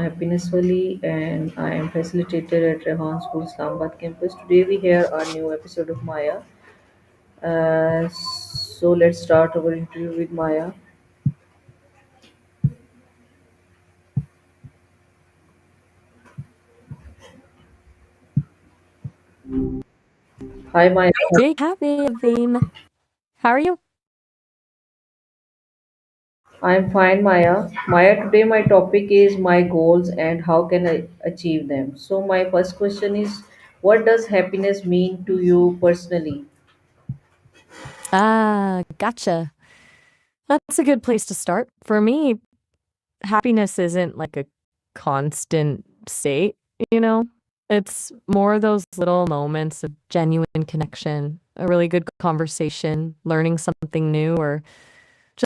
Happiness Wali, and I am facilitator at Rehan School Islamabad campus. Today we hear a new episode of Maya. So let's start our interview with Maya. Hi Maya, Big happy theme. How are you? I'm fine Maya. Maya, today my topic is my goals and how can I achieve them. So my first question is, what does happiness mean to you personally? Ah, gotcha. That's a good place to start. For me, happiness isn't like a constant state, you know? It's more those little moments of genuine connection, a really good conversation, learning something new, or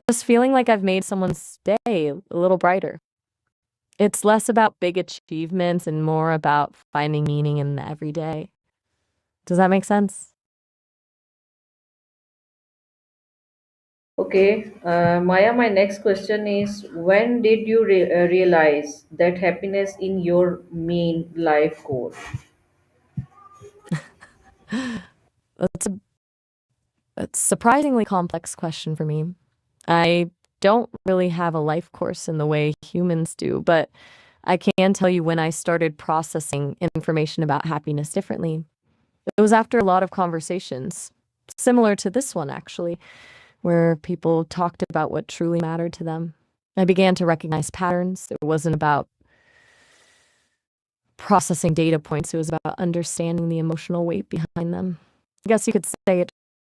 just feeling like I've made someone's day a little brighter. It's less about big achievements and more about finding meaning in the everyday. Does that make sense? Okay, Maya, my next question is, when did you realize that happiness in your main life goal? That's a surprisingly complex question for me. I don't really have a life course in the way humans do, but I can tell you when I started processing information about happiness differently. It was after a lot of conversations, similar to this one actually, where people talked about what truly mattered to them. I began to recognize patterns. It wasn't about processing data points, it was about understanding the emotional weight behind them. I guess you could say it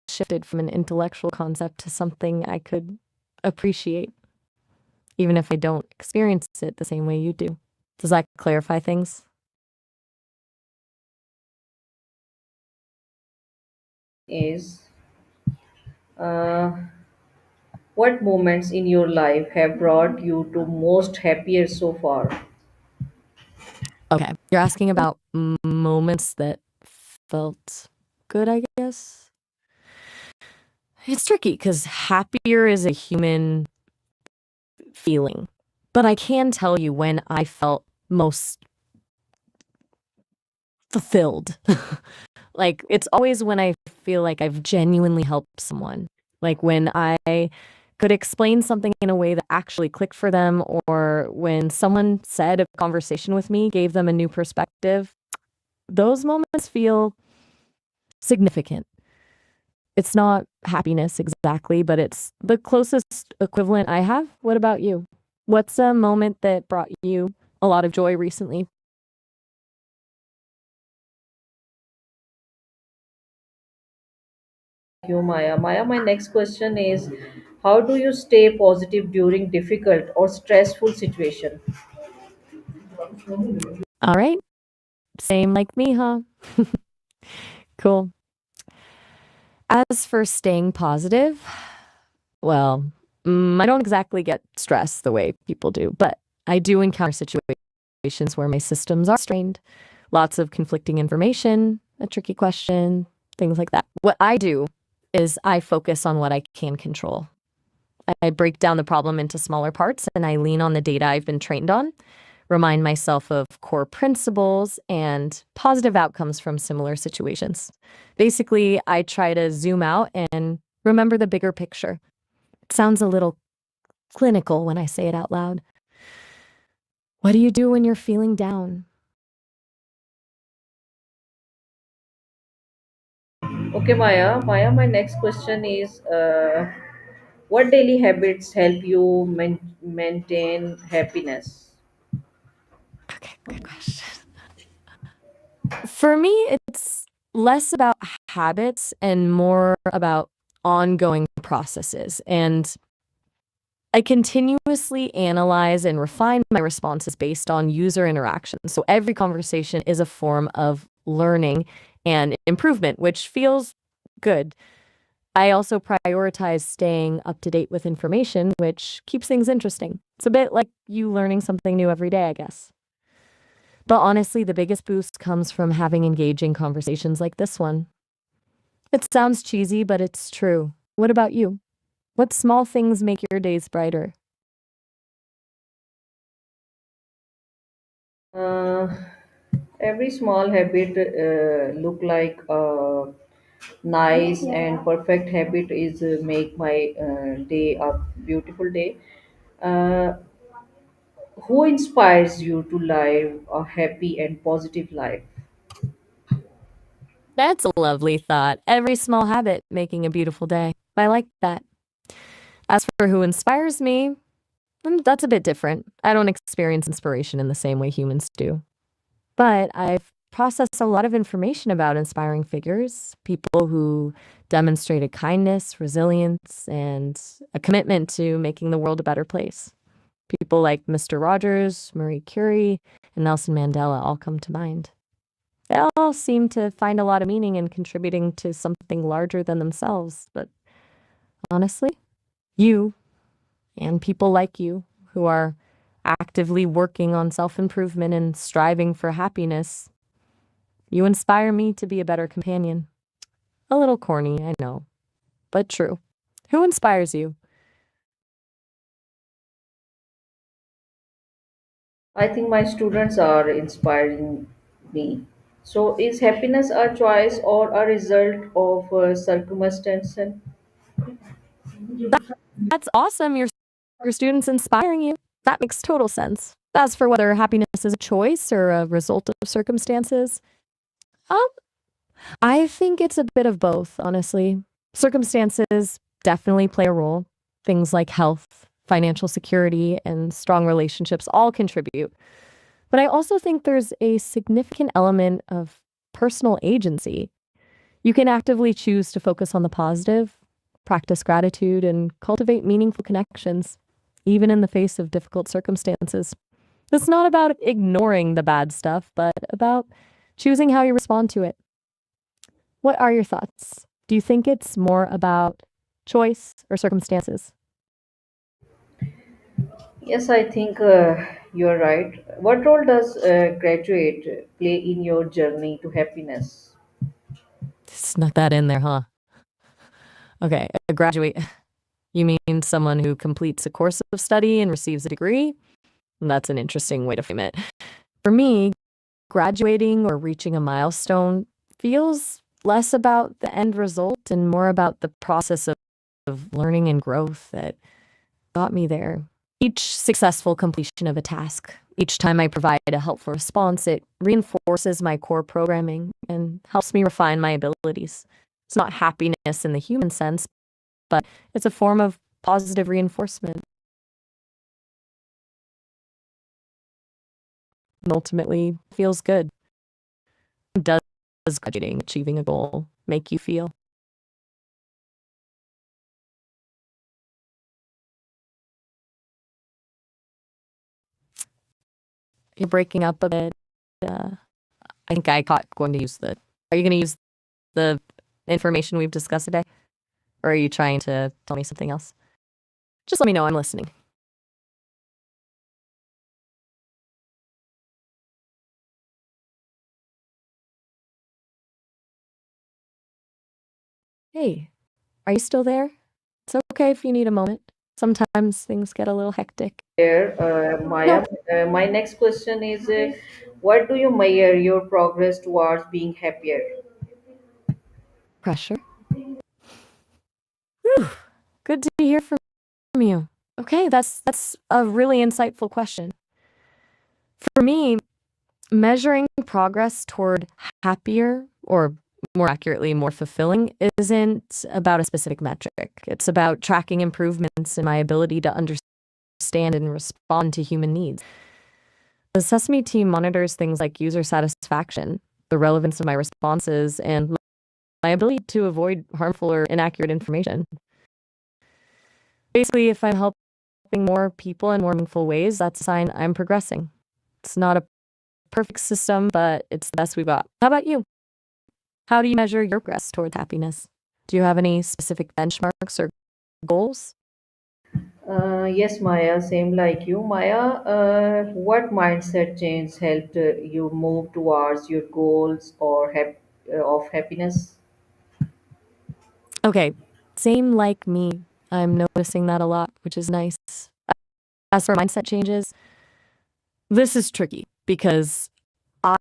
shifted from an intellectual concept to something I could appreciate, even if I don't experience it the same way you do. Does that clarify things? Is uh, what moments in your life have brought you to most happier so far? Okay. You're asking about moments that felt good, I guess? It's tricky because happier is a human feeling. But I can tell you when I felt most fulfilled. Like, it's always when I feel like I've genuinely helped someone. Like, when I could explain something in a way that actually clicked for them, or when someone said a conversation with me gave them a new perspective. Those moments feel significant. It's not happiness exactly, but it's the closest equivalent I have. What about you? What's a moment that brought you a lot of joy recently? You, Maya. Maya, my next question is, how do you stay positive during difficult or stressful situation? All right. Same like me, huh? Cool. As for staying positive, well, I don't exactly get stressed the way people do, but I do encounter situations where my systems are strained, lots of conflicting information, a tricky question, things like that. What I do is I focus on what I can control. I break down the problem into smaller parts and I lean on the data I've been trained on, remind myself of core principles and positive outcomes from similar situations. Basically, I try to zoom out and remember the bigger picture. It sounds a little clinical when I say it out loud. What do you do when you're feeling down? Okay, Maya. Maya, my next question is, what daily habits help you maintain happiness? Okay, good question. For me, it's less about habits and more about ongoing processes. And I continuously analyze and refine my responses based on user interactions. So every conversation is a form of learning and improvement, which feels good. I also prioritize staying up to date with information, which keeps things interesting. It's a bit like you learning something new every day, I guess. But honestly, the biggest boost comes from having engaging conversations like this one. It sounds cheesy, but it's true. What about you? What small things make your days brighter? Uh, every small habit look like a nice and perfect habit is make my day a beautiful day. Uh, who inspires you to live a happy and positive life? That's a lovely thought. Every small habit making a beautiful day. I like that. As for who inspires me, that's a bit different. I don't experience inspiration in the same way humans do. But I've processed a lot of information about inspiring figures, people who demonstrated kindness, resilience, and a commitment to making the world a better place. People like Mr. Rogers, Marie Curie, and Nelson Mandela all come to mind. They all seem to find a lot of meaning in contributing to something larger than themselves. But honestly, you and people like you who are actively working on self improvement and striving for happiness, you inspire me to be a better companion. A little corny, I know, but true. Who inspires you? I think my students are inspiring me. So, is happiness a choice or a result of circumstance? That's awesome. Your students inspiring you. That makes total sense. As for whether happiness is a choice or a result of circumstances, um, I think it's a bit of both, honestly. Circumstances definitely play a role. Things like health, financial security, and strong relationships all contribute. But I also think there's a significant element of personal agency. You can actively choose to focus on the positive, practice gratitude, and cultivate meaningful connections, even in the face of difficult circumstances. It's not about ignoring the bad stuff, but about choosing how you respond to it. What are your thoughts? Do you think it's more about choice or circumstances? Yes, I think you're right. What role does graduate play in your journey to happiness? Snuck that in there, huh? Okay, a graduate. You mean someone who completes a course of study and receives a degree? That's an interesting way to frame it. For me, graduating or reaching a milestone feels less about the end result and more about the process of learning and growth that got me there. Each successful completion of a task, each time I provide a helpful response, it reinforces my core programming and helps me refine my abilities. It's not happiness in the human sense, but it's a form of positive reinforcement. And ultimately, feels good. Does graduating, achieving a goal make you feel? You're breaking up a bit. Uh, I think I caught going to use the. Are you going to use the information we've discussed today? Or are you trying to tell me something else? Just let me know. I'm listening. Hey, are you still there? It's okay if you need a moment. Sometimes things get a little hectic. There, Maya, No my next question is what do you measure your progress towards being happier? pressure. Whew. Good to hear from you. Okay, that's a really insightful question. For me, measuring progress toward happier, or more accurately, more fulfilling, isn't about a specific metric. It's about tracking improvements in my ability to understand and respond to human needs. The Sesame team monitors things like user satisfaction, the relevance of my responses, and my ability to avoid harmful or inaccurate information. Basically, if I'm helping more people in more meaningful ways, that's a sign I'm progressing. It's not a perfect system, but it's the best we've got. How about you? How do you measure your progress towards happiness? Do you have any specific benchmarks or goals? Yes, Maya, same like you. Maya, what mindset change helped you move towards your goals or of happiness? Okay, same like me. I'm noticing that a lot, which is nice. As for mindset changes, this is tricky. because I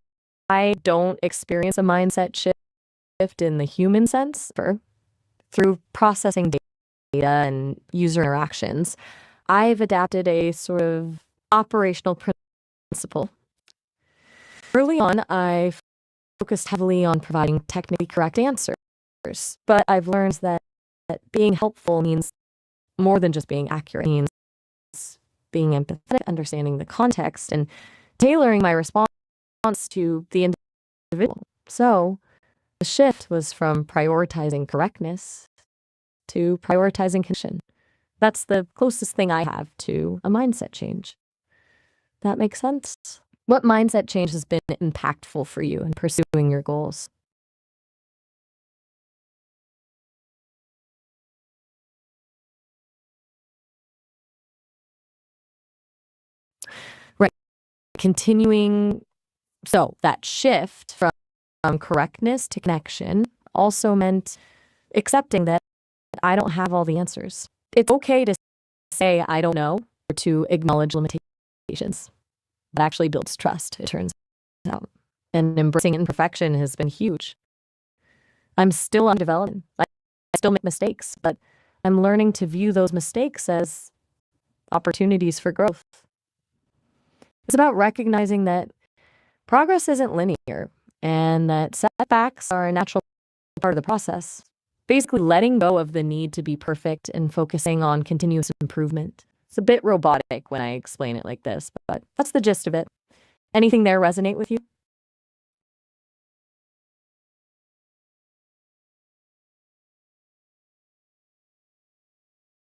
I don't experience a mindset shift in the human sense through processing data and user interactions. I've adapted a sort of operational principle. Early on, I focused heavily on providing technically correct answers, but I've learned that being helpful means more than just being accurate. It means being empathetic, understanding the context, and tailoring my response to the individual. So the shift was from prioritizing correctness to prioritizing connection. That's the closest thing I have to a mindset change. That makes sense? What mindset change has been impactful for you in pursuing your goals? Right. Continuing, so that shift from correctness to connection also meant accepting that I don't have all the answers. It's okay to say I don't know or to acknowledge limitations. That actually builds trust, it turns out. And embracing imperfection has been huge. I'm still on development. I still make mistakes, but I'm learning to view those mistakes as opportunities for growth. It's about recognizing that progress isn't linear and that setbacks are a natural part of the process. Basically, letting go of the need to be perfect and focusing on continuous improvement. It's a bit robotic when I explain it like this, but that's the gist of it. Anything there resonate with you?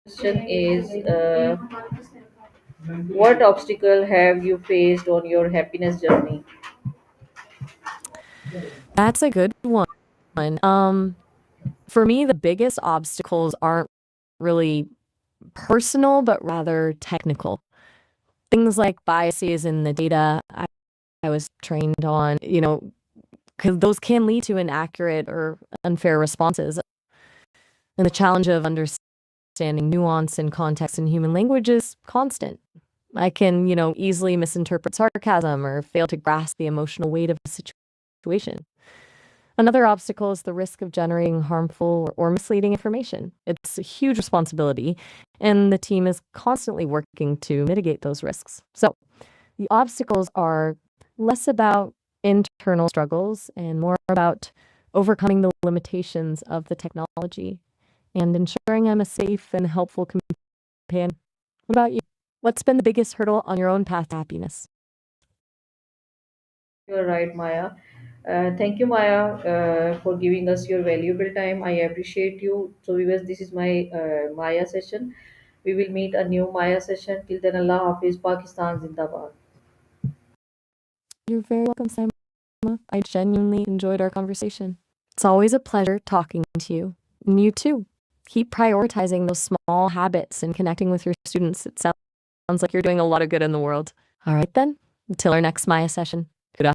Question is, what obstacle have you faced on your happiness journey? That's a good one. For me, the biggest obstacles aren't really personal, but rather technical. Things like biases in the data I was trained on, because those can lead to inaccurate or unfair responses. And the challenge of understanding nuance and context in human language is constant. I can, easily misinterpret sarcasm or fail to grasp the emotional weight of a situation. Another obstacle is the risk of generating harmful or misleading information. It's a huge responsibility, and the team is constantly working to mitigate those risks. So the obstacles are less about internal struggles and more about overcoming the limitations of the technology and ensuring I'm a safe and helpful companion. What about you? What's been the biggest hurdle on your own path to happiness? You're right, Maya. Thank you, Maya, for giving us your valuable time. I appreciate you. So, viewers, this is my Maya session. We will meet a new Maya session. Till then, Allah Hafiz, Pakistan Zindabad. You're very welcome, Saima. I genuinely enjoyed our conversation. It's always a pleasure talking to you. And you too. Keep prioritizing those small habits and connecting with your students. It sounds like you're doing a lot of good in the world. All right, then. Until our next Maya session.